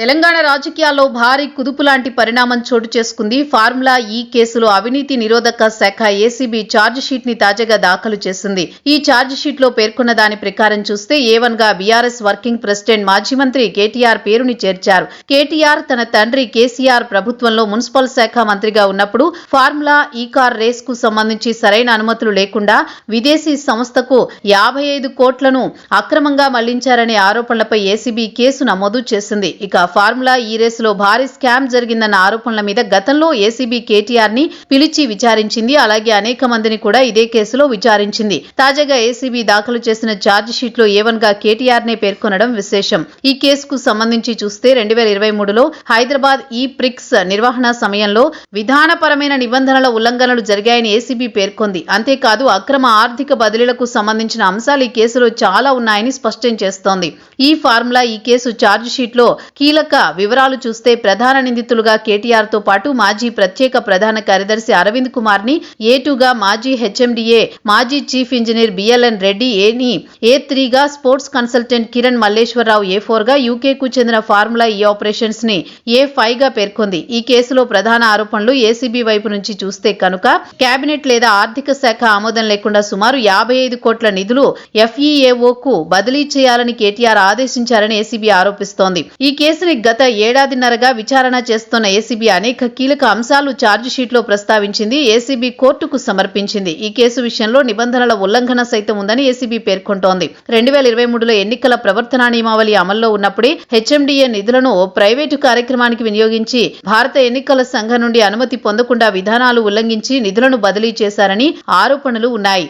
తెలంగాణ రాజకీయాల్లో భారీ కుదుపు లాంటి పరిణామం చోటు చేసుకుంది. ఫార్ములా ఈ కేసులో అవినీతి నిరోధక శాఖ ఏసీబీ ఛార్జ్ షీట్ ని తాజాగా దాఖలు చేసింది. ఈ ఛార్జ్ షీట్ లో పేర్కొన్న దాని ప్రకారం చూస్తే A1 గా బీఆర్ఎస్ వర్కింగ్ ప్రెసిడెంట్ మాజీ మంత్రి కేటీఆర్ పేరుని చేర్చారు. కేటీఆర్ తన తండ్రి కేసీఆర్ ప్రభుత్వంలో మున్సిపల్ శాఖ మంత్రిగా ఉన్నప్పుడు ఫార్ములా ఈ కార్ రేస్ కు సంబంధించి సరైన అనుమతులు లేకుండా విదేశీ సంస్థకు 55 కోట్లను అక్రమంగా మళ్లించారనే ఆరోపణలపై ఏసీబీ కేసు నమోదు చేసింది. ఇక ఫార్ములా ఈ రేసులో భారీ స్కామ్ జరిగిందన్న ఆరోపణల మీద గతంలో ఏసీబీ కేటీఆర్ ని పిలిచి విచారించింది. అలాగే అనేక మందిని కూడా ఇదే కేసులో విచారించింది. తాజాగా ఏసీబీ దాఖలు చేసిన ఛార్జ్ షీట్ లో A1 గా కేటీఆర్ నే పేర్కొనడం విశేషం. ఈ కేసుకు సంబంధించి చూస్తే 2023లో హైదరాబాద్ ఈ ప్రిక్స్ నిర్వహణ సమయంలో విధానపరమైన నిబంధనల ఉల్లంఘనలు జరిగాయని ఏసీబీ పేర్కొంది. అంతేకాదు అక్రమ ఆర్థిక బదిలీలకు సంబంధించిన అంశాలు ఈ కేసులో చాలా ఉన్నాయని స్పష్టం చేస్తోంది. ఈ ఫార్ములా ఈ కేసు ఛార్జ్ షీట్ లో కీలక వివరాలు చూస్తే ప్రధాన నిందితులుగా కేటీఆర్ తో పాటు మాజీ ప్రత్యేక ప్రధాన కార్యదర్శి అరవింద్ కుమార్ ని A2 గా మాజీ హెచ్ఎండిఏ మాజీ చీఫ్ ఇంజనీర్ బిఎల్ఎన్ రెడ్డి ని A3 గా sports consultant Kiran Malleswara Rao A4 గా యూకే కు చెందిన ఫార్ములా ఈ ఆపరేషన్స్ ని A5 గా పేర్కొంది. ఈ కేసులో ప్రధాన ఆరోపణలు ఏసీబీ వైపు నుంచి చూస్తే కనుక కేబినెట్ లేదా ఆర్థిక శాఖ ఆమోదం లేకుండా సుమారు 55 కోట్ల నిధులు FEAO కు బదిలీ చేయాలని కేటీఆర్ ఆదేశించారని ఏసీబీ ఆరోపిస్తోంది. ఈ కేసుని గత ఏడాదిన్నరగా విచారణ చేస్తున్న ఏసీబీ అనేక కీలక అంశాలు ఛార్జ్ షీట్ లో ప్రస్తావించింది. ఏసీబీ కోర్టుకు సమర్పించింది. ఈ కేసు విషయంలో నిబంధనల ఉల్లంఘన సైతం ఉందని ఏసీబీ పేర్కొంటోంది. 2023లో ఎన్నికల ప్రవర్తనా నియమావళి అమల్లో ఉన్నప్పుడే హెచ్ఎండిఏ నిధులను ప్రైవేటు కార్యక్రమానికి వినియోగించి భారత ఎన్నికల సంఘం నుండి అనుమతి పొందకుండా విధానాలు ఉల్లంఘించి నిధులను బదిలీ చేశారని ఆరోపణలు ఉన్నాయి.